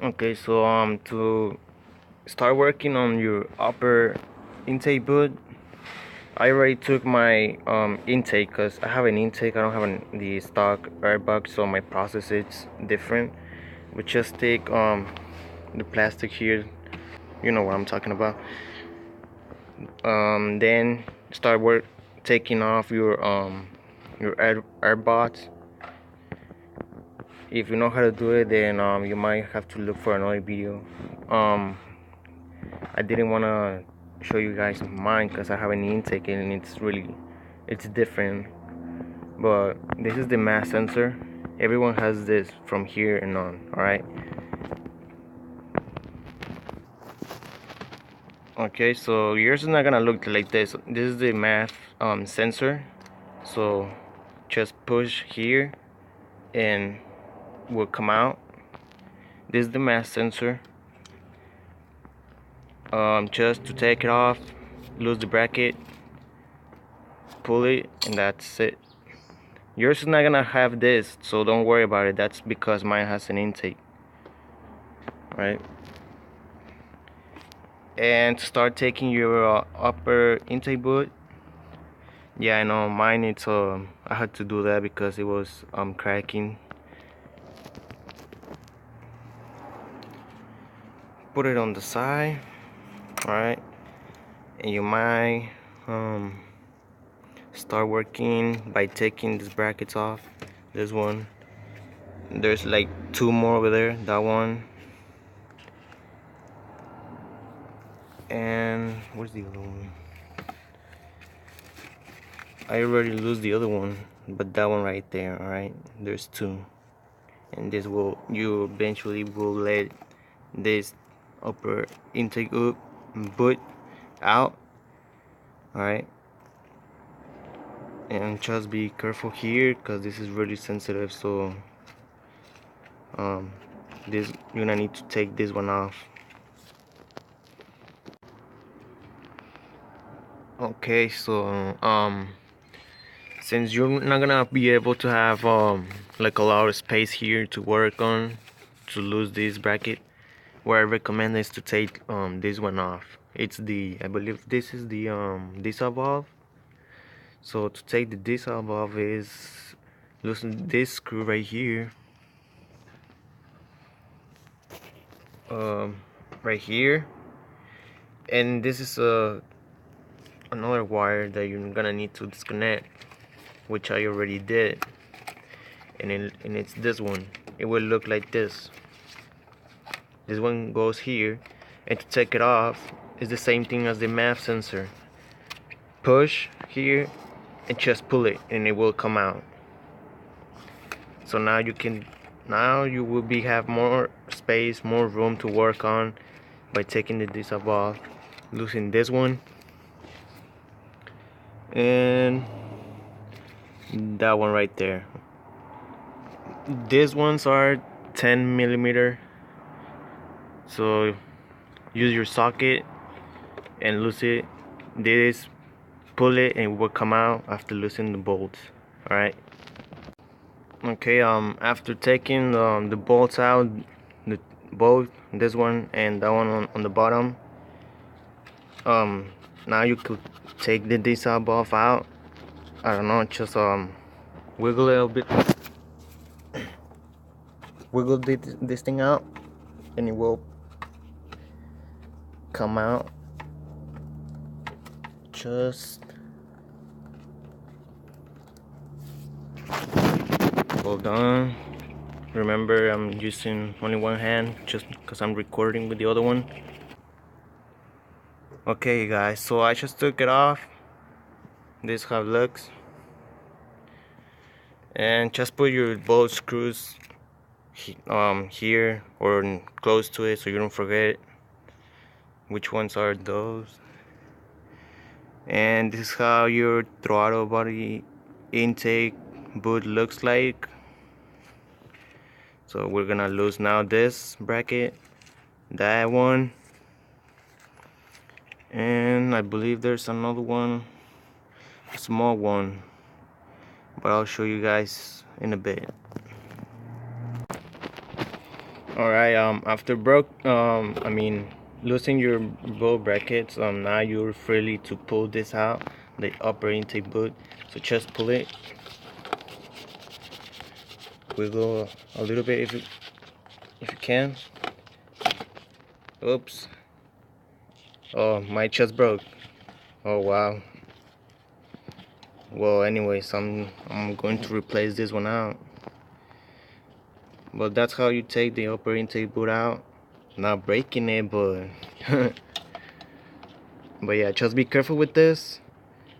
Okay, so to start working on your upper intake boot, I already took my intake because I have an intake. I don't have the stock airbag, so my process is different. We just take the plastic here, you know what I'm talking about. Then start work taking off your airbots. If you know how to do it, then you might have to look for another video. Um, I didn't want to show you guys mine because I have an intake and it's different. But this is the mass sensor. Everyone has this from here and on. All right. Okay, so yours is not gonna look like this. This is the mass sensor. So just push here and will come out. This is the mass sensor. Just to take it off, lose the bracket, pull it, and that's it. Yours is not gonna have this, so don't worry about it. That's because mine has an intake, right? And start taking your upper intake boot. Yeah, I know mine. I had to do that because it was cracking. Put it on the side, all right? And you might start working by taking these brackets off. This one. There's like two more over there. That one. And where's the other one? I already lose the other one, but that one right there. All right, there's two, and this will you eventually will let this upper intake boot out. All right, and just be careful here because this is really sensitive. So um, this you're gonna need to take this one off. Okay, so since you're not gonna be able to have like a lot of space here to work on to lose this bracket, what I recommend is to take this one off. I believe this is the diesel valve. So to take the diesel valve is loosen this screw right here, um right here, and this is another wire that you're gonna need to disconnect, which I already did. And it's this one. It will look like this. This one goes here, and to take it off is the same thing as the MAF sensor. Push here and just pull it, and it will come out. So now you will have more space, more room to work on by taking the disc off, losing this one, and that one right there. These ones are 10 millimeter, so use your socket and loose it. This pull it and it will come out after loosening the bolts. All right. Okay. After taking the bolts out, the both this one and that one on the bottom. Now you could take the diesel valve out. I don't know, just wiggle it a little bit, wiggle this thing out, and it will come out. Just well done. Remember, I'm using only one hand just because I'm recording with the other one. Okay, guys, so I just took it off. This is how it looks. And just put your bolt screws here or close to it so you don't forget which ones are those. And this is how your throttle body intake boot looks like. So we're gonna lose now this bracket, that one, and I believe there's another one, a small one, but I'll show you guys in a bit. All right. After losing your bolt brackets, now you're free to pull this out, the upper intake boot. So just pull it, wiggle a little bit if you can. Oops. Oh, my just broke. Oh wow. Well, anyways, I'm going to replace this one out. But that's how you take the upper intake boot out. Not breaking it, but but yeah, just be careful with this.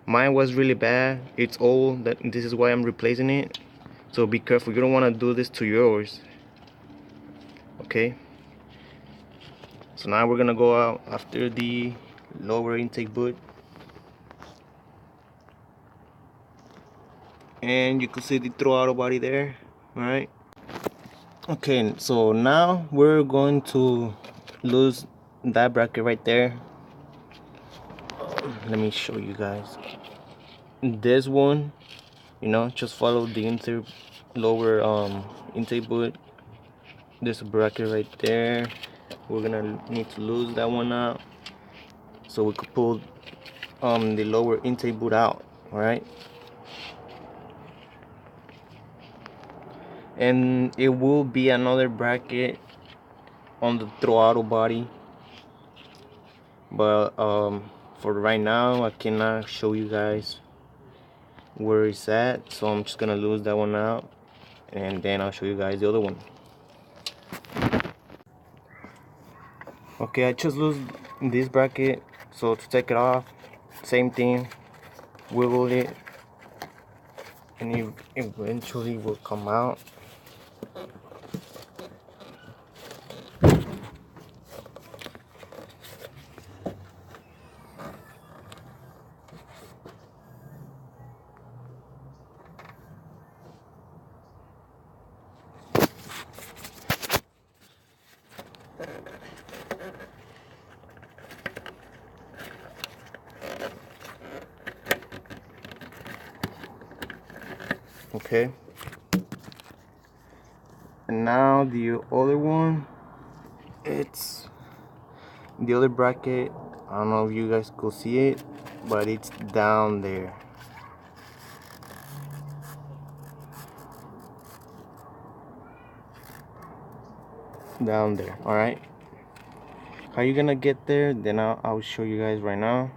Mine was really bad. It's old. This is why I'm replacing it. So be careful. You don't want to do this to yours. Okay. So now we're gonna go out after the lower intake boot, and you can see the throttle body there. All right. Okay. So now we're going to lose that bracket right there. Let me show you guys. This one, just follow the lower intake boot. There's a bracket right there. We're gonna need to lose that one out so we could pull the lower intake boot out. All right, and it will be another bracket on the throttle body, but for right now I cannot show you guys where it's at, so I'm just gonna lose that one out and then I'll show you guys the other one. Okay, I just lose this bracket, so to take it off, same thing, wiggle it and it eventually will come out. Okay, and now the other one, it's the other bracket. I don't know if you guys could see it, but it's down there. Down there. All right, how you gonna get there? Then I'll show you guys right now.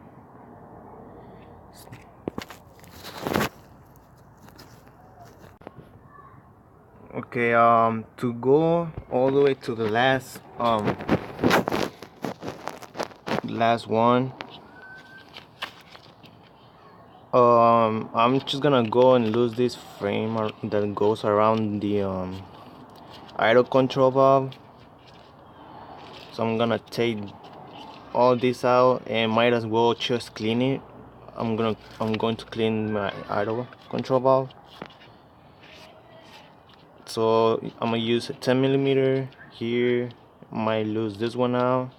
Okay, to go all the way to the last one, I'm just gonna go and lose this frame that goes around the idle control valve. So I'm gonna take all this out and might as well just clean it. I'm going to clean my idle control valve. So I'm gonna use a 10mm here. Might lose this one out,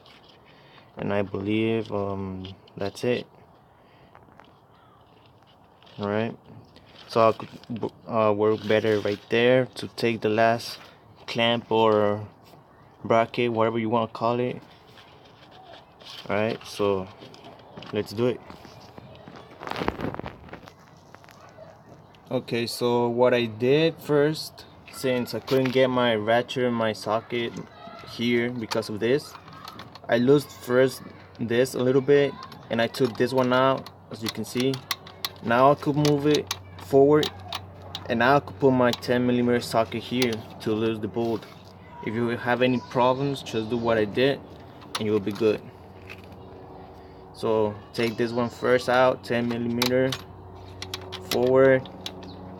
and I believe that's it. All right, so I could work better right there to take the last clamp or bracket, whatever you want to call it. All right, so let's do it. Okay, so what I did first, since I couldn't get my ratchet in my socket here because of this, I loosed first this a little bit and I took this one out, as you can see. Now I could move it forward and now I could put my 10mm socket here to lose the bolt. If you have any problems, just do what I did and you'll be good. So take this one first out, 10mm forward,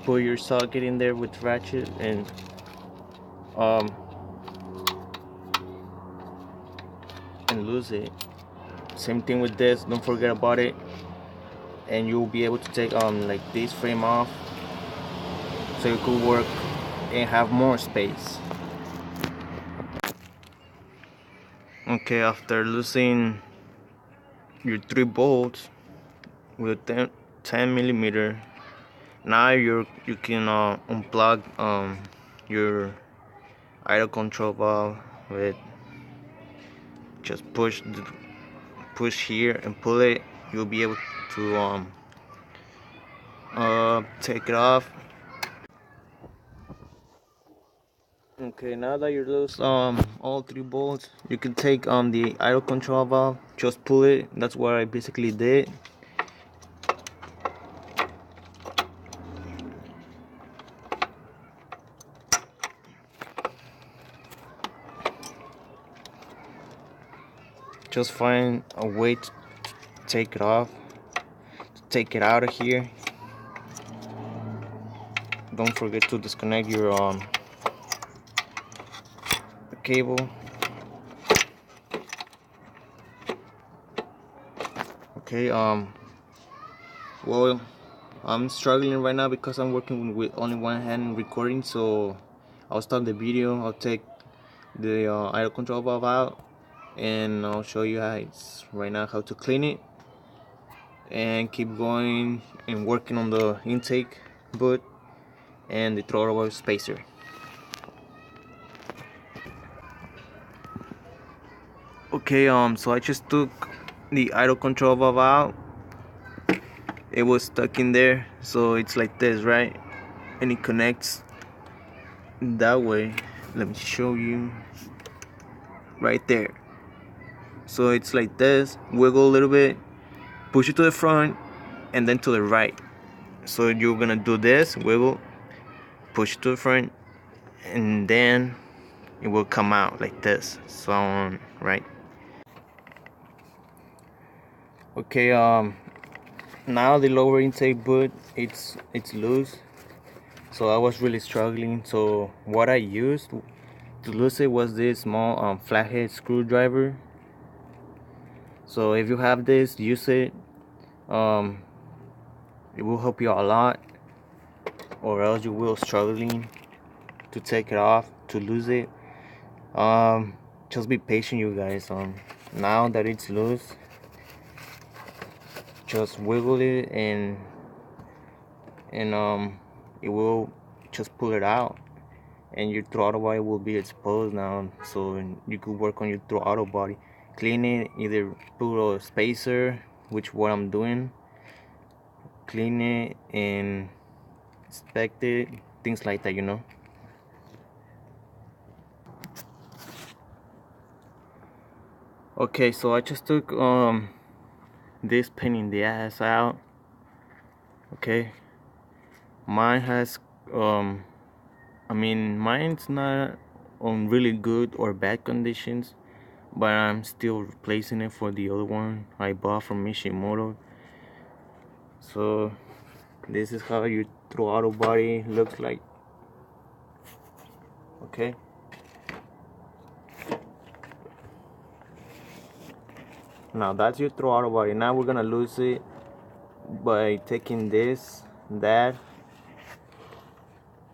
put your socket in there with ratchet and lose it. Same thing with this, don't forget about it, and you'll be able to take like this frame off so you could work and have more space. Okay, after losing your 3 bolts with 10mm, now you can unplug your idle control valve with just push here and pull it. You'll be able to take it off. Okay, now that you lose all 3 bolts, you can take the idle control valve, just pull it. That's what I basically did. Just find a way to take it off, to take it out of here. Don't forget to disconnect your cable. Okay, well, I'm struggling right now because I'm working with only one hand recording, so I'll stop the video. I'll take the idle control valve out, and I'll show you guys right now how to clean it, and keep going and working on the intake boot and the throttle spacer. Okay, so I just took the idle control valve out. It was stuck in there, so it's like this, right? And it connects that way. Let me show you right there. So it's like this, wiggle a little bit, push it to the front and then to the right. So you're gonna do this, wiggle, push it to the front, and then it will come out like this, so on, right? Okay, now the lower intake boot, it's loose, so I was really struggling. So what I used to lose it was this small flathead screwdriver. So if you have this, use it. It will help you out a lot, or else you will struggling to take it off, to lose it. Just be patient, you guys. Now that it's loose, just wiggle it and it will just pull it out, and your throttle body will be exposed now, so you could work on your throttle body, clean it, either put a spacer, which what I'm doing, clean it and inspect it, things like that, you know. Okay, so I just took this pain in the ass out. Okay, mine has I mean, mine's not on really good or bad conditions, but I'm still replacing it for the other one I bought from Mishimoto. So this is how your throttle body looks like. Okay, now that's your throttle body. Now we're gonna lose it by taking this, that,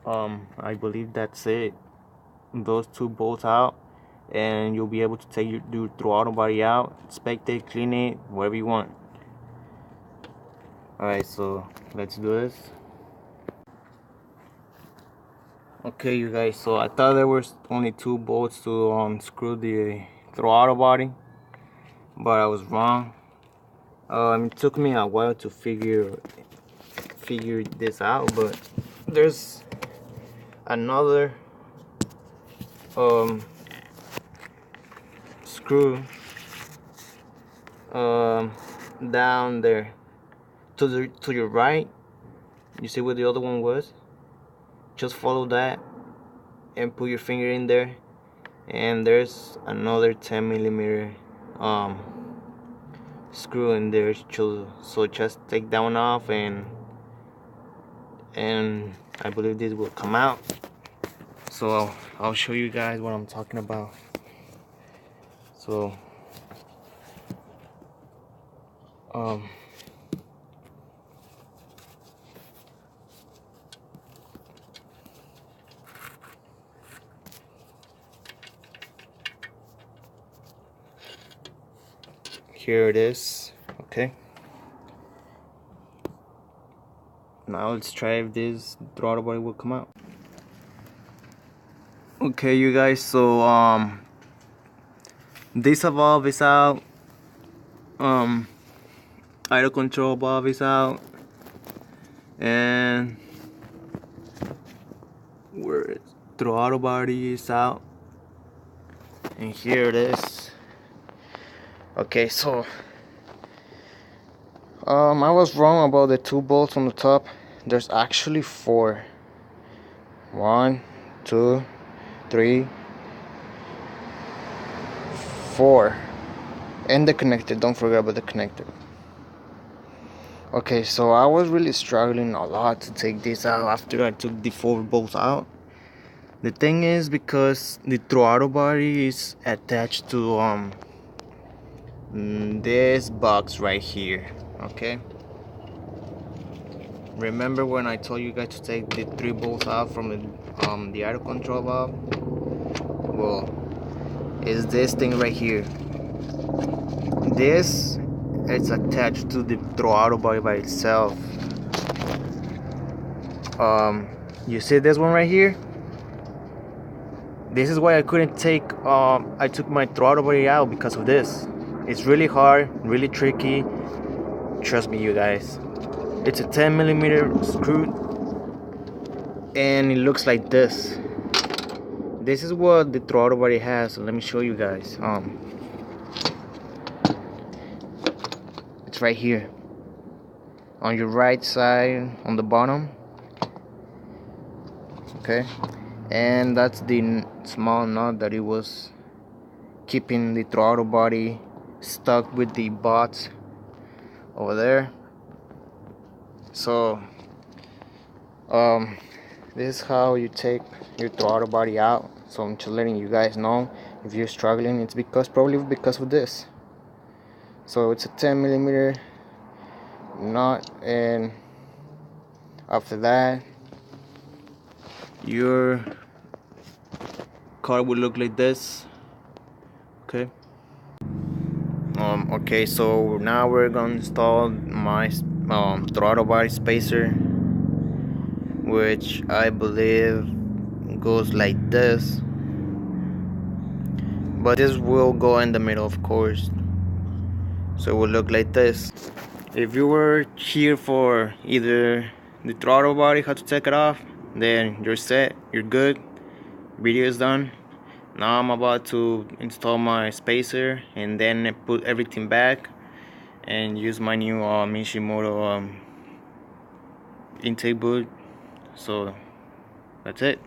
I believe that's it, those 2 bolts out, and you'll be able to take your throttle body out, inspect it, clean it, whatever you want. Alright, so let's do this. Okay, you guys, so I thought there was only 2 bolts to screw the throttle body, but I was wrong. It took me a while to figure this out, but there's another screw down there to your right. You see where the other one was? Just follow that and put your finger in there, and there's another 10mm screw in there. So just take that one off, and I believe this will come out. So I'll show you guys what I'm talking about. So here it is. Okay, now let's try if this throttle body will come out. Okay, you guys, so This valve is out. Idle control valve is out, and where is throttle body is out, and here it is. Okay, so I was wrong about the 2 bolts on the top. There's actually 4. 1, 2, 3, 4, and the connector. Don't forget about the connector. Okay, so I was really struggling a lot to take this out after I took the 4 bolts out. The thing is, because the throttle body is attached to this box right here. Okay, remember when I told you guys to take the 3 bolts out from the idle control valve? Well, it's this thing right here. This is attached to the throttle body by itself. You see this one right here? This is why I couldn't take I took my throttle body out, because of this. It's really hard, really tricky. Trust me, you guys. It's a 10mm screw, and it looks like this. This is what the throttle body has. So let me show you guys. It's right here on your right side on the bottom. Okay, and that's the small nut that it was keeping the throttle body stuck with the bots over there. So this is how you take your throttle body out. So I'm just letting you guys know, if you're struggling, it's probably because of this. So it's a 10mm nut, and after that your car will look like this. Okay. Okay, so now we're gonna install my throttle body spacer, which I believe goes like this, but this will go in the middle, of course, so it will look like this. If you were here for either the throttle body, how to take it off, then you're set, you're good, video is done. Now I'm about to install my spacer and then put everything back and use my new Mishimoto intake boot. So that's it.